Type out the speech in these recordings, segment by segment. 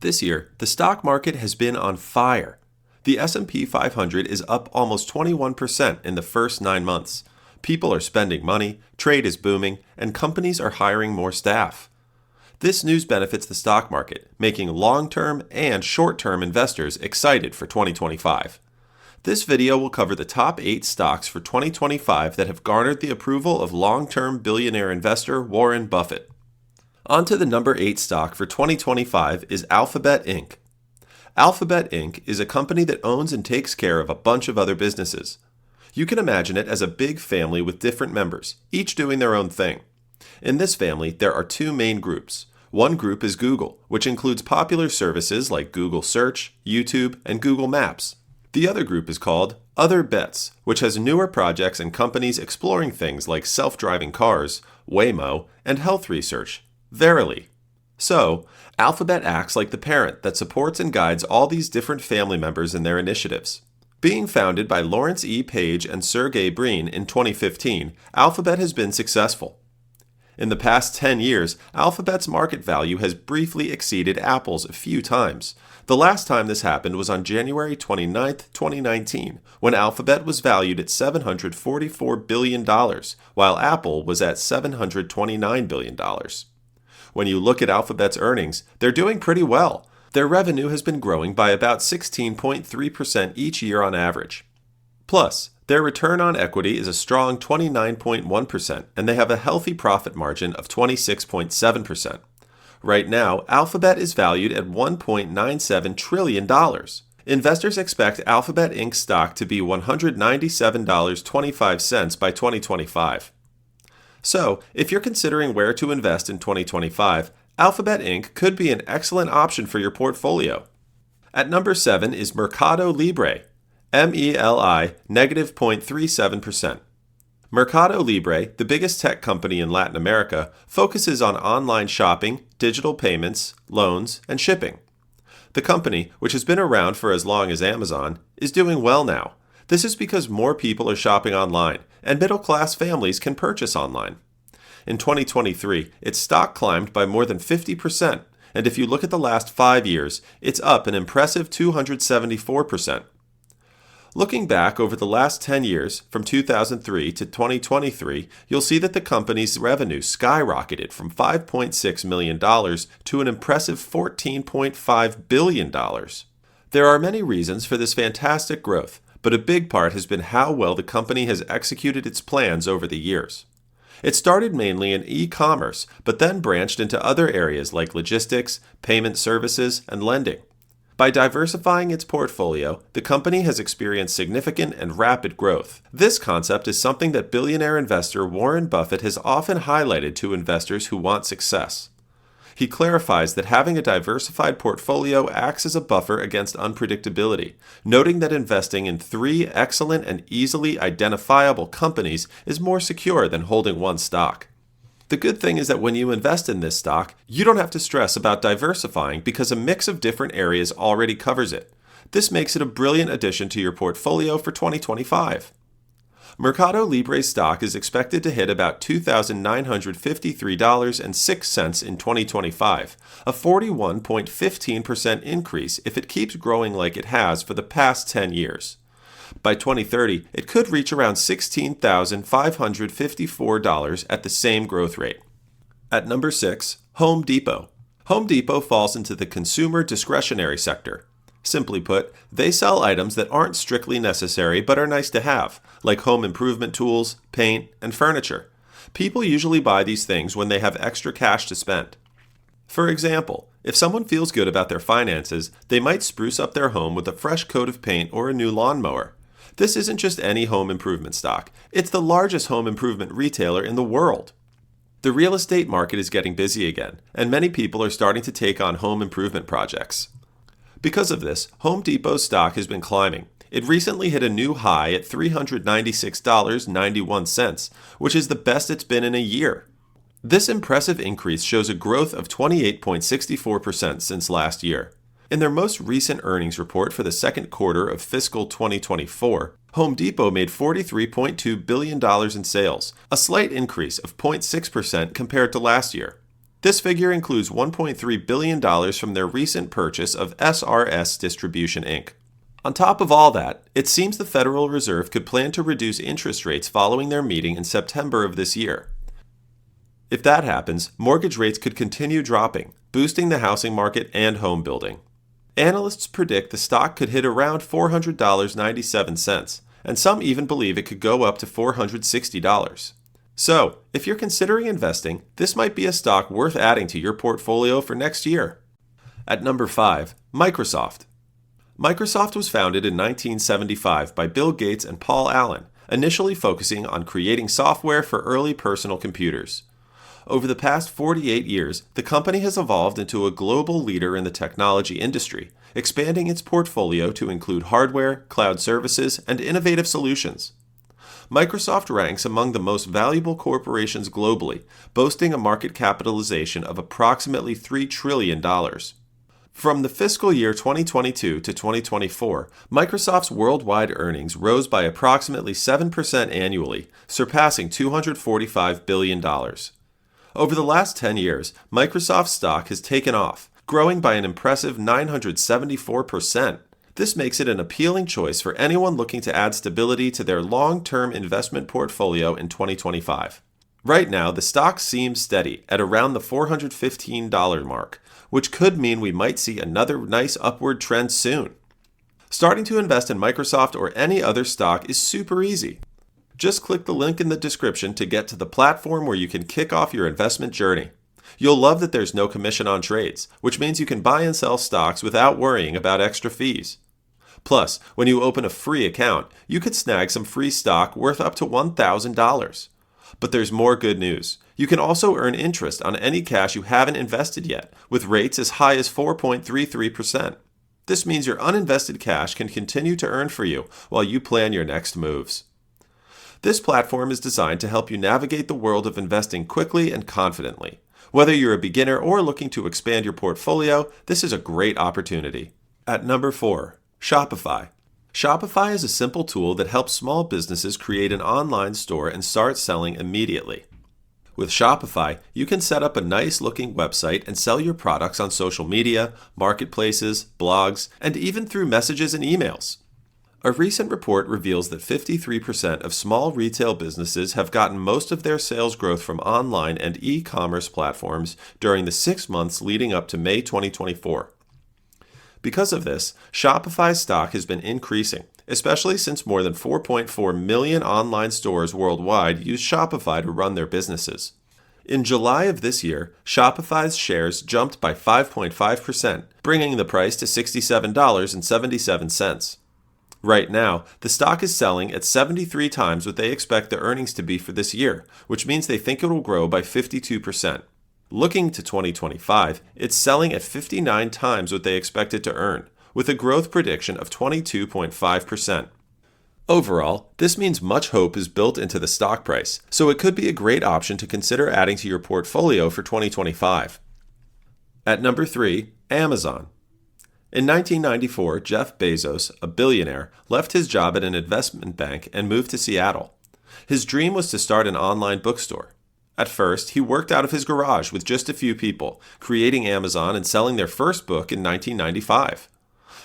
This year, the stock market has been on fire. The S&P 500 is up almost 21% in the first 9 months. People are spending money, trade is booming, and companies are hiring more staff. This news benefits the stock market, making long-term and short-term investors excited for 2025. This video will cover the top 8 stocks for 2025 that have garnered the approval of long-term billionaire investor Warren Buffett. On to the number 8 stock for 2025 is Alphabet Inc. Alphabet Inc. is a company that owns and takes care of a bunch of other businesses. You can imagine it as a big family with different members, each doing their own thing. In this family, there are 2 main groups. One group is Google, which includes popular services like Google Search, YouTube, and Google Maps. The other group is called Other Bets, which has newer projects and companies exploring things like self-driving cars, Waymo, and health research, Verily. So, Alphabet acts like the parent that supports and guides all these different family members in their initiatives. Being founded by Lawrence E. Page and Sergey Brin in 2015, Alphabet has been successful. In the past 10 years, Alphabet's market value has briefly exceeded Apple's a few times. The last time this happened was on January 29, 2019, when Alphabet was valued at $744 billion, while Apple was at $729 billion. When you look at Alphabet's earnings, they're doing pretty well. Their revenue has been growing by about 16.3% each year on average. Plus, their return on equity is a strong 29.1%, and they have a healthy profit margin of 26.7%. Right now, Alphabet is valued at $1.97 trillion. Investors expect Alphabet Inc. stock to be $197.25 by 2025. So, if you're considering where to invest in 2025, Alphabet Inc. could be an excellent option for your portfolio. At number 7 is Mercado Libre, MELI, negative 0.37%. Mercado Libre, the biggest tech company in Latin America, focuses on online shopping, digital payments, loans, and shipping. The company, which has been around for as long as Amazon, is doing well now. This is because more people are shopping online, and middle-class families can purchase online. In 2023, its stock climbed by more than 50%, and if you look at the last 5 years, it's up an impressive 274%. Looking back over the last 10 years, from 2003 to 2023, you'll see that the company's revenue skyrocketed from $5.6 million to an impressive $14.5 billion. There are many reasons for this fantastic growth, but a big part has been how well the company has executed its plans over the years. It started mainly in e-commerce, but then branched into other areas like logistics, payment services, and lending. By diversifying its portfolio, the company has experienced significant and rapid growth. This concept is something that billionaire investor Warren Buffett has often highlighted to investors who want success. He clarifies that having a diversified portfolio acts as a buffer against unpredictability, noting that investing in 3 excellent and easily identifiable companies is more secure than holding one stock. The good thing is that when you invest in this stock, you don't have to stress about diversifying because a mix of different areas already covers it. This makes it a brilliant addition to your portfolio for 2025. Mercado Libre stock is expected to hit about $2,953.06 in 2025, a 41.15% increase if it keeps growing like it has for the past 10 years. By 2030, it could reach around $16,554 at the same growth rate. At number 6, Home Depot. Home Depot falls into the consumer discretionary sector. Simply put, they sell items that aren't strictly necessary but are nice to have, like home improvement tools, paint, and furniture. People usually buy these things when they have extra cash to spend. For example, if someone feels good about their finances, they might spruce up their home with a fresh coat of paint or a new lawnmower. This isn't just any home improvement stock. It's the largest home improvement retailer in the world. The real estate market is getting busy again, and many people are starting to take on home improvement projects. Because of this, Home Depot's stock has been climbing. It recently hit a new high at $396.91, which is the best it's been in a year. This impressive increase shows a growth of 28.64% since last year. In their most recent earnings report for the second quarter of fiscal 2024, Home Depot made $43.2 billion in sales, a slight increase of 0.6% compared to last year. This figure includes $1.3 billion from their recent purchase of SRS Distribution Inc. On top of all that, it seems the Federal Reserve could plan to reduce interest rates following their meeting in September of this year. If that happens, mortgage rates could continue dropping, boosting the housing market and home building. Analysts predict the stock could hit around $400.97, and some even believe it could go up to $460. So, if you're considering investing, this might be a stock worth adding to your portfolio for next year. At number 5, Microsoft. Microsoft was founded in 1975 by Bill Gates and Paul Allen, initially focusing on creating software for early personal computers. Over the past 48 years, the company has evolved into a global leader in the technology industry, expanding its portfolio to include hardware, cloud services, and innovative solutions. Microsoft ranks among the most valuable corporations globally, boasting a market capitalization of approximately $3 trillion. From the fiscal year 2022 to 2024, Microsoft's worldwide earnings rose by approximately 7% annually, surpassing $245 billion. Over the last 10 years, Microsoft's stock has taken off, growing by an impressive 974%. This makes it an appealing choice for anyone looking to add stability to their long-term investment portfolio in 2025. Right now, the stock seems steady at around the $415 mark, which could mean we might see another nice upward trend soon. Starting to invest in Microsoft or any other stock is super easy. Just click the link in the description to get to the platform where you can kick off your investment journey. You'll love that there's no commission on trades, which means you can buy and sell stocks without worrying about extra fees. Plus, when you open a free account, you could snag some free stock worth up to $1,000. But there's more good news. You can also earn interest on any cash you haven't invested yet, with rates as high as 4.33%. This means your uninvested cash can continue to earn for you while you plan your next moves. This platform is designed to help you navigate the world of investing quickly and confidently. Whether you're a beginner or looking to expand your portfolio, this is a great opportunity. At number 4, Shopify. Shopify is a simple tool that helps small businesses create an online store and start selling immediately. With Shopify, you can set up a nice-looking website and sell your products on social media, marketplaces, blogs, and even through messages and emails. A recent report reveals that 53% of small retail businesses have gotten most of their sales growth from online and e-commerce platforms during the 6 months leading up to May 2024. Because of this, Shopify's stock has been increasing, especially since more than 4.4 million online stores worldwide use Shopify to run their businesses. In July of this year, Shopify's shares jumped by 5.5%, bringing the price to $67.77. Right now, the stock is selling at 73 times what they expect the earnings to be for this year, which means they think it will grow by 52%. Looking to 2025, it's selling at 59 times what they expect it to earn, with a growth prediction of 22.5%. Overall, this means much hope is built into the stock price, so it could be a great option to consider adding to your portfolio for 2025. At number 3, Amazon. In 1994, Jeff Bezos, a billionaire, left his job at an investment bank and moved to Seattle. His dream was to start an online bookstore. At first, he worked out of his garage with just a few people, creating Amazon and selling their first book in 1995.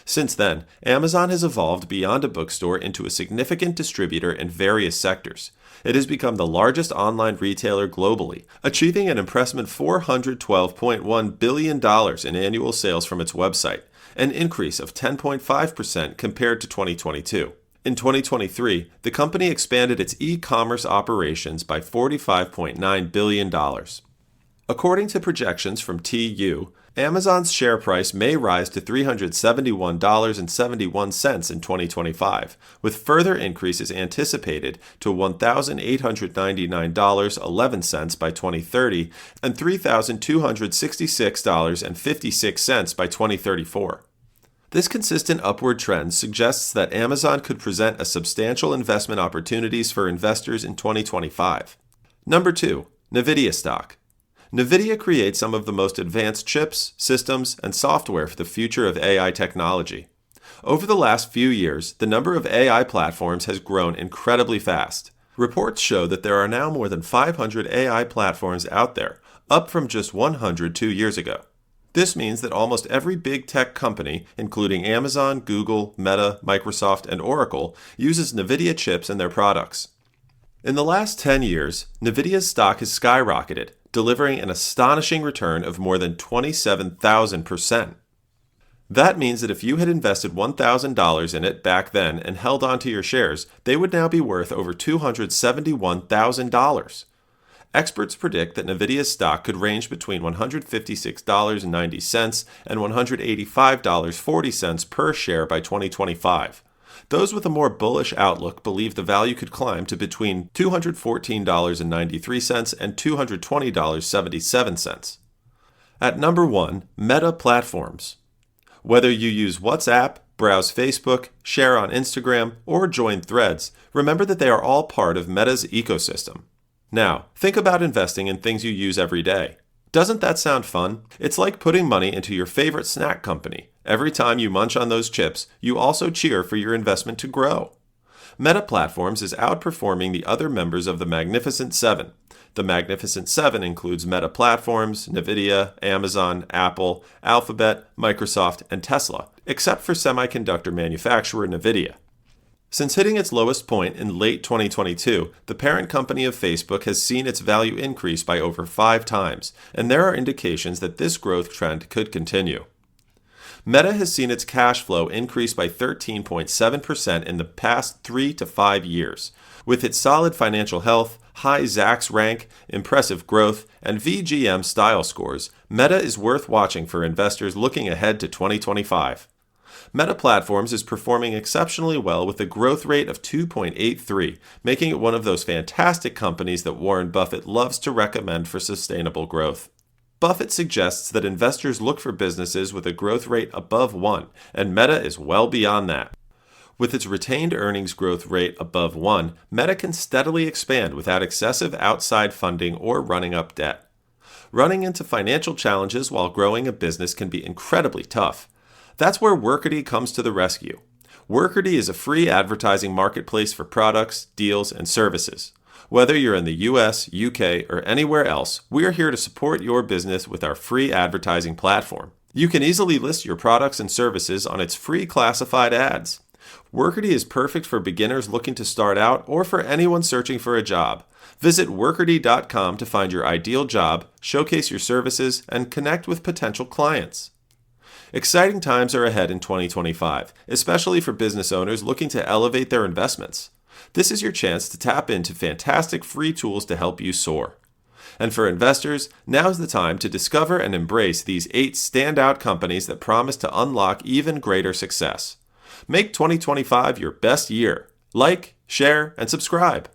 Since then, Amazon has evolved beyond a bookstore into a significant distributor in various sectors. It has become the largest online retailer globally, achieving an impressive $412.1 billion in annual sales from its website, an increase of 10.5% compared to 2022. In 2023, the company expanded its e-commerce operations by $45.9 billion. According to projections from TU, Amazon's share price may rise to $371.71 in 2025, with further increases anticipated to $1,899.11 by 2030 and $3,266.56 by 2034. This consistent upward trend suggests that Amazon could present a substantial investment opportunities for investors in 2025. Number 2, Nvidia stock. Nvidia creates some of the most advanced chips, systems, and software for the future of AI technology. Over the last few years, the number of AI platforms has grown incredibly fast. Reports show that there are now more than 500 AI platforms out there, up from just 100 2 years ago. This means that almost every big tech company, including Amazon, Google, Meta, Microsoft, and Oracle, uses Nvidia chips in their products. In the last 10 years, Nvidia's stock has skyrocketed, delivering an astonishing return of more than 27,000%. That means that if you had invested $1,000 in it back then and held onto your shares, they would now be worth over $271,000. Experts predict that Nvidia's stock could range between $156.90 and $185.40 per share by 2025. Those with a more bullish outlook believe the value could climb to between $214.93 and $220.77. At number 1, Meta Platforms. Whether you use WhatsApp, browse Facebook, share on Instagram, or join Threads, remember that they are all part of Meta's ecosystem. Now, think about investing in things you use every day. Doesn't that sound fun? It's like putting money into your favorite snack company. Every time you munch on those chips, you also cheer for your investment to grow. Meta Platforms is outperforming the other members of the Magnificent Seven. The Magnificent Seven includes Meta Platforms, Nvidia, Amazon, Apple, Alphabet, Microsoft, and Tesla, except for semiconductor manufacturer Nvidia. Since hitting its lowest point in late 2022, the parent company of Facebook has seen its value increase by over 5 times, and there are indications that this growth trend could continue. Meta has seen its cash flow increase by 13.7% in the past 3 to 5 years. With its solid financial health, high Zacks rank, impressive growth, and VGM style scores, Meta is worth watching for investors looking ahead to 2025. Meta Platforms is performing exceptionally well with a growth rate of 2.83, making it one of those fantastic companies that Warren Buffett loves to recommend for sustainable growth. Buffett suggests that investors look for businesses with a growth rate above 1, and Meta is well beyond that. With its retained earnings growth rate above 1, Meta can steadily expand without excessive outside funding or running up debt. Running into financial challenges while growing a business can be incredibly tough. That's where Workity comes to the rescue. Workity is a free advertising marketplace for products, deals, and services. Whether you're in the US, UK, or anywhere else, we're here to support your business with our free advertising platform. You can easily list your products and services on its free classified ads. Workity is perfect for beginners looking to start out or for anyone searching for a job. Visit workity.com to find your ideal job, showcase your services, and connect with potential clients. Exciting times are ahead in 2025, especially for business owners looking to elevate their investments. This is your chance to tap into fantastic free tools to help you soar. And for investors, now's the time to discover and embrace these 8 standout companies that promise to unlock even greater success. Make 2025 your best year. Like, share, and subscribe.